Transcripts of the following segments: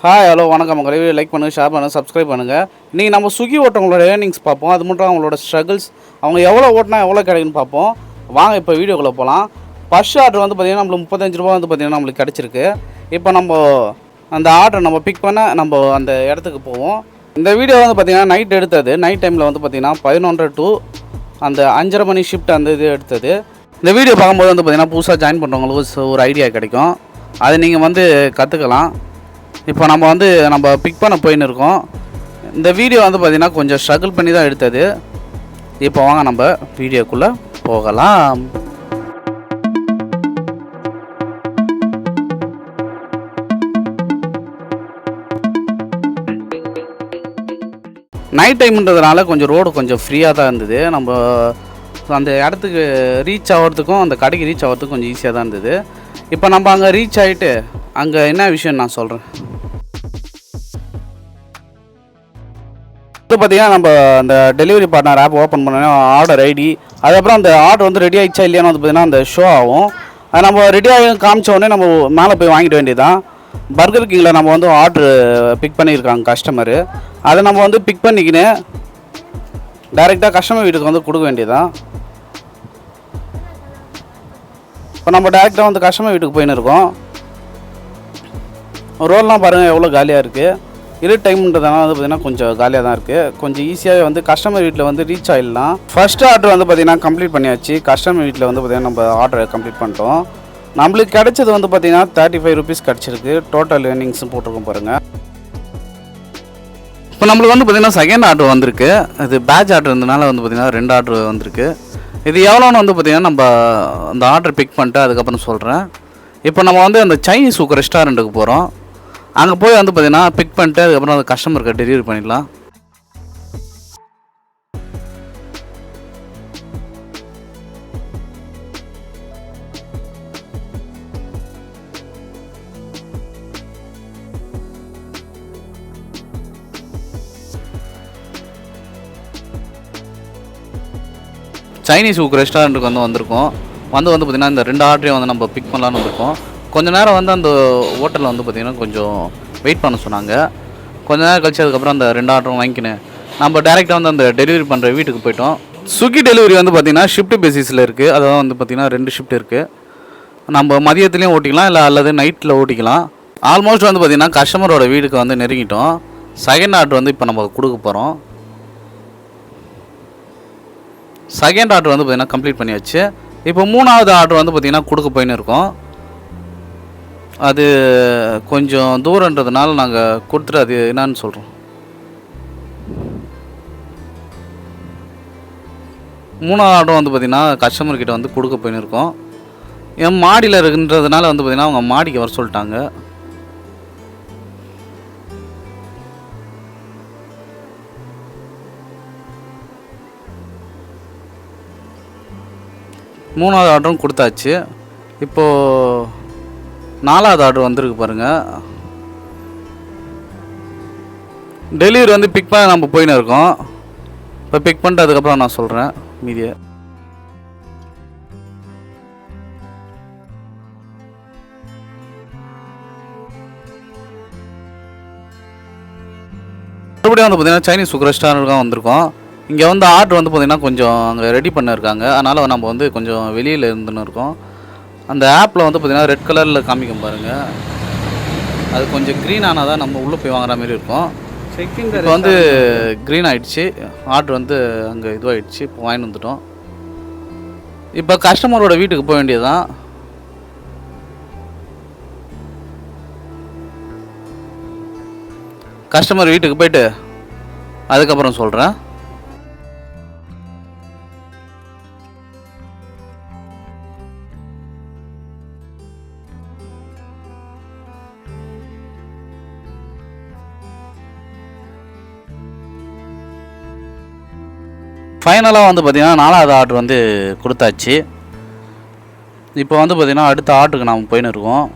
Hi hello வணக்கம் மக்களை. Like பண்ணுங்கள், ஷேர் பண்ணுங்கள், சப்ஸ்கிரைப் பண்ணுங்கள். இன்றைக்கி நம்ம ஸ்விக்கி ஓட்டுறவங்களோட ஏர்னிங்ஸ் பார்ப்போம். அது மட்டும் அவங்களோட ஸ்ட்ரகிள்ஸ், அவங்க எவ்வளோ ஓட்டினா எவ்வளோ கிடைக்குன்னு பார்ப்போம். வாங்க இப்போ வீடியோக்குள்ளே போகலாம். ஃபர்ஸ்ட் ஆர்டர் வந்து பார்த்திங்கன்னா நம்மளுக்கு 35 ரூபா வந்து பார்த்திங்கன்னா நம்மளுக்கு கிடச்சிருக்கு. இப்போ நம்ம அந்த ஆர்டர் நம்ம பிக் பண்ண நம்ம அந்த இடத்துக்கு போவோம். இந்த வீடியோ வந்து பார்த்திங்கன்னா நைட் எடுத்தது. நைட் டைமில் வந்து பார்த்திங்கன்னா 11:30 to அந்த 5:30 மணி ஷிஃப்ட் அந்த இது எடுத்தது. இந்த வீடியோ பார்க்கும்போது வந்து பார்த்திங்கன்னா புதுசாக ஜாயின் பண்ணுறவங்களுக்கு ஒரு ஐடியா கிடைக்கும். அதை நீங்கள் வந்து கற்றுக்கலாம். இப்போ நம்ம பிக் பண்ண போயின்னு இருக்கோம். இந்த வீடியோ வந்து பார்த்திங்கன்னா கொஞ்சம் ஸ்ட்ரகிள் பண்ணி தான் எடுத்தது. இப்போ வாங்க நம்ம வீடியோக்குள்ளே போகலாம். நைட் டைம்ன்றதுனால கொஞ்சம் ரோடு கொஞ்சம் ஃப்ரீயாக தான் இருந்தது. நம்ம அந்த இடத்துக்கு ரீச் ஆகிறதுக்கும் அந்த கடைக்கு ரீச் ஆகிறதுக்கும் கொஞ்சம் ஈஸியாக தான் இருந்தது. இப்போ நம்ம அங்கே ரீச் ஆகிட்டு அங்கே என்ன விஷயம் நான் சொல்கிறேன். இது பார்த்திங்கன்னா நம்ம அந்த டெலிவரி பார்ட்னர் ஆப் ஓப்பன் பண்ணோன்னா ஆர்டர் ஐடி, அதுக்கப்புறம் அந்த ஆர்டர் வந்து ரெடி ஆகிடுச்சா இல்லையானு வந்து பார்த்திங்கன்னா அந்த ஷோ ஆகும். அது நம்ம ரெடி ஆகி காமிச்ச உடனே நம்ம மேலே போய் வாங்கிட வேண்டியதுதான். பர்கர் கிங்கில் நம்ம வந்து ஆர்டர் பிக் பண்ணியிருக்காங்க கஸ்டமரு. அதை நம்ம வந்து பிக் பண்ணிக்கின்னு டைரெக்டாக கஸ்டமர் வீட்டுக்கு வந்து கொடுக்க வேண்டியதுதான். இப்போ நம்ம டைரெக்டாக வந்து கஸ்டமர் வீட்டுக்கு போயின்னு இருக்கோம். ரோல்லாம் பாருங்கள் எவ்வளோ காலியாக இருக்குது. இரு டைம்ன்றதுனால வந்து பார்த்திங்கன்னா கொஞ்சம் காலியாக தான் இருக்குது. கொஞ்சம் ஈஸியாக வந்து கஸ்டமர் வீட்டில் வந்து ரீச் ஆகிடலாம். ஃபஸ்ட் ஆர்டர் வந்து பார்த்திங்கன்னா கம்ப்ளீட் பண்ணியாச்சு. கஸ்டமர் வீட்டில் வந்து பார்த்திங்கன்னா நம்ம ஆர்டரை கம்ப்ளீட் பண்ணிட்டோம். நம்மளுக்கு கிடைச்சது வந்து பார்த்திங்கன்னா 35 ருபீஸ் கிடச்சிருக்கு. டோட்டல் ஏர்னிங்ஸும் போட்டிருக்கோம் பாருங்கள். இப்போ நம்மளுக்கு வந்து பார்த்திங்கன்னா செகண்ட் ஆர்டர் வந்திருக்கு. இது பேட்ச் ஆர்டர் இருந்ததுனால வந்து பார்த்திங்கன்னா 2 ஆர்டர் வந்திருக்கு. இது எவ்வளோன்னு வந்து பார்த்திங்கன்னா நம்ம அந்த ஆர்டர் பிக் பண்ணிட்டு அதுக்கப்புறம் சொல்கிறேன். இப்போ நம்ம வந்து அந்த சைனீஸ் ஊக்கு ரெஸ்டாரண்ட்டுக்கு போகிறோம். அங்கே போய் வந்து பார்த்திங்கன்னா பிக் பண்ணிட்டு அதுக்கப்புறம் அந்த கஸ்டமருக்கு டெலிவரி பண்ணிடலாம். சைனீஸ் ஊக்கு ரெஸ்டாரண்ட்டுக்கு வந்திருக்கோம். வந்து பார்த்திங்கன்னா இந்த 2 ஆர்டரையும் வந்து நம்ம பிக் பண்ணலான்னு வந்திருக்கோம். கொஞ்சம் நேரம் வந்து அந்த ஹோட்டலில் வந்து பார்த்திங்கன்னா கொஞ்சம் வெயிட் பண்ண சொன்னாங்க. கொஞ்சம் நேரம் கழிச்சு அதுக்கப்புறம் அந்த 2 ஆர்டரும் வாங்கிக்கினேன் நம்ம டேரெக்டாக வந்து அந்த டெலிவரி பண்ணுற வீட்டுக்கு போயிட்டோம். ஸ்விக்கி டெலிவரி வந்து பார்த்திங்கன்னா ஷிஃப்ட் பேசிஸில் இருக்குது. அதாவது வந்து பார்த்திங்கன்னா 2 ஷிஃப்ட் இருக்குது. நம்ம மதியத்துலேயும் ஓட்டிக்கலாம், இல்லை அல்லது நைட்டில் ஓட்டிக்கலாம். ஆல்மோஸ்ட் வந்து பார்த்திங்கன்னா கஸ்டமரோட வீட்டுக்கு வந்து நெருங்கிட்டோம். செகண்ட் ஆர்டர் வந்து இப்போ நம்ம கொடுக்க போகிறோம். செகண்ட் ஆர்டர் வந்து பார்த்திங்கன்னா கம்ப்ளீட் பண்ணியாச்சு. இப்போ 3வது ஆர்டர் வந்து பார்த்திங்கன்னா கொடுக்க போயின்னு இருக்கோம். அது கொஞ்சம் தூரன்றதுனால நாங்கள் கொடுத்துட்டு அது என்னான்னு சொல்கிறோம். 3வது ஆர்டர் வந்து பார்த்திங்கன்னா கஸ்டமர்கிட்ட வந்து கொடுக்க போயின்னு இருக்கோம். என் மாடியில் இருக்குன்றதுனால வந்து பார்த்திங்கன்னா அவங்க மாடிக்கு வர சொல்லிட்டாங்க. மூணாவது ஆர்டரும் கொடுத்தாச்சு. இப்போது 4வது ஆர்டர் வந்திருக்கு பாருங்கள். டெலிவரி வந்து பிக் பண்ண நம்ம போயின்னு இருக்கோம். இப்போ பிக் பண்ணிட்டு அதுக்கப்புறம் நான் சொல்கிறேன் மீதியை. மறுபடியும் வந்து பார்த்திங்கன்னா சைனீஸ் ஃபுட் ரெஸ்டாரண்ட்டுக்கு தான் வந்திருக்கோம். இங்கே வந்து ஆர்டர் வந்து பார்த்திங்கன்னா கொஞ்சம் அங்கே ரெடி பண்ணியிருக்காங்க. அதனால் நம்ம வந்து கொஞ்சம் வெளியில் இருந்துன்னு இருக்கோம். அந்த ஆப்பில் வந்து பார்த்திங்கன்னா ரெட் கலரில் காமிக்கும் பாருங்கள். அது கொஞ்சம் க்ரீன் ஆனால் தான் நம்ம உள்ளே போய் வாங்குற மாதிரி இருக்கும். இப்போ வந்து க்ரீன் ஆகிடுச்சு. ஆர்டர் வந்து அங்கே இதுவாகிடுச்சு. இப்போ வாங்கிட்டு வந்துட்டோம். இப்போ கஸ்டமரோட வீட்டுக்கு போக வேண்டியது தான். கஸ்டமர் வீட்டுக்கு போயிட்டு அதுக்கப்புறம் சொல்கிறேன். ஃபைனலாக வந்து பார்த்திங்கன்னா 4வது ஆர்டர் வந்து கொடுத்தாச்சு. இப்போ வந்து பார்த்திங்கன்னா அடுத்த ஆர்டருக்கு நாம் போயின்னு இருக்கோம்.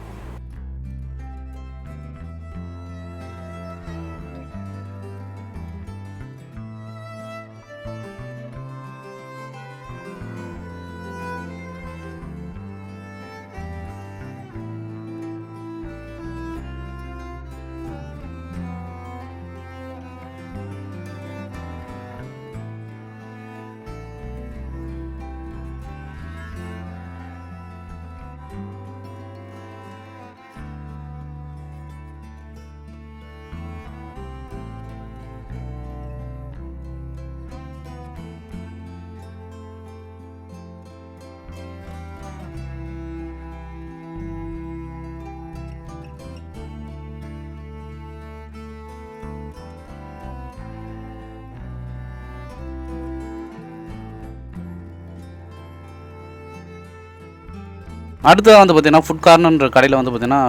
அடுத்தது வந்து பார்த்திங்கன்னா ஃபுட் கார்னர்ன்ற கடையில் வந்து பார்த்திங்கன்னா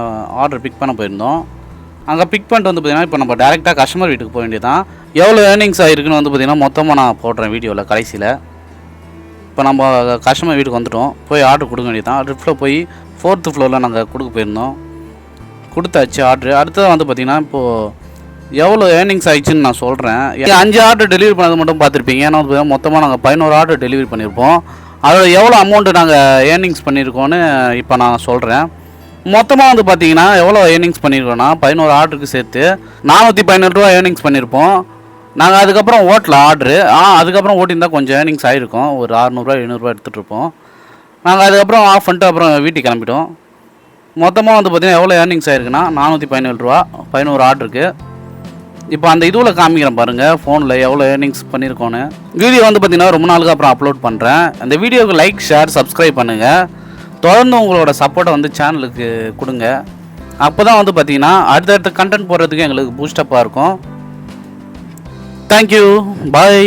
ஆர்டர் பிக் பண்ண போயிருந்தோம். அங்கே பிக் பண்ணிட்டு வந்து பார்த்திங்கன்னா இப்போ நம்ம டேரெக்டாக கஸ்டமர் வீட்டுக்கு போக வேண்டியதான். எவ்வளோ ஏர்னிங்ஸ் ஆகிருக்குன்னு வந்து பார்த்திங்கன்னா மொத்தமாக நான் போடுறேன் வீடியோவில் கடைசியில். இப்போ நம்ம கஸ்டமர் வீட்டுக்கு வந்துவிட்டோம். போய் ஆர்டர் கொடுக்க வேண்டியதான். லிஃப்ட்டில் போய் 4th ஃப்ளோரில் நாங்கள் கொடுக்க போயிருந்தோம். கொடுத்தாச்சு ஆர்டரு. அடுத்தது வந்து பார்த்திங்கன்னா இப்போது எவ்வளோ ஏர்னிங்ஸ் ஆகிடுச்சின்னு நான் சொல்கிறேன். 5 ஆர்டர் டெலிவரி பண்ணது மட்டும் பார்த்துருப்பீங்க. ஏன்னா வந்து மொத்தமாக நாங்கள் 11 ஆர்டர் டெலிவரி பண்ணியிருப்போம். அதில் எவ்வளோ அமௌண்ட்டு நாங்கள் ஏர்னிங்ஸ் பண்ணியிருக்கோன்னு இப்போ நான் சொல்கிறேன். மொத்தமாக வந்து பார்த்தீங்கன்னா எவ்வளோ ஏர்னிங்ஸ் பண்ணியிருக்கோன்னா 11 ஆர்டருக்கு சேர்த்து 417 ரூபா ஏர்னிங்ஸ் பண்ணியிருப்போம். நாங்கள் அதுக்கப்புறம் ஓட்டல ஆர்டரு. அதுக்கப்புறம் ஓட்டியிருந்தால் கொஞ்சம் ஏர்னிங்ஸ் ஆகிருக்கும். ஒரு 600 700 எடுத்துகிட்ருப்போம். நாங்கள் அதுக்கப்புறம் ஆஃப் பண்ணிட்டு அப்புறம் வீட்டுக்கு கிளம்பிட்டோம். மொத்தமாக வந்து பார்த்திங்கன்னா எவ்வளோ ஏர்னிங்ஸ் ஆகிருக்குன்னா 417 ரூபா 11 ஆர்டருக்கு. இப்போ அந்த இதுவில் காமிக்கிறேன் பாருங்கள் ஃபோனில் எவ்வளோ ஏர்னிங்ஸ் பண்ணியிருக்கோன்னு. வீடியோ வந்து பார்த்திங்கன்னா ரொம்ப நாளுக்கு அப்புறம் அப்லோட் பண்ணுறேன். அந்த வீடியோவுக்கு லைக் ஷேர் சப்ஸ்கிரைப் பண்ணுங்கள். தொடர்ந்து உங்களோட சப்போர்ட்டை வந்து சேனலுக்கு கொடுங்க. அப்போ தான் வந்து பார்த்திங்கன்னா அடுத்தடுத்த கண்டென்ட் போடுறதுக்கு எங்களுக்கு பூஸ்டப்பாக இருக்கும். தேங்க்யூ, பாய்.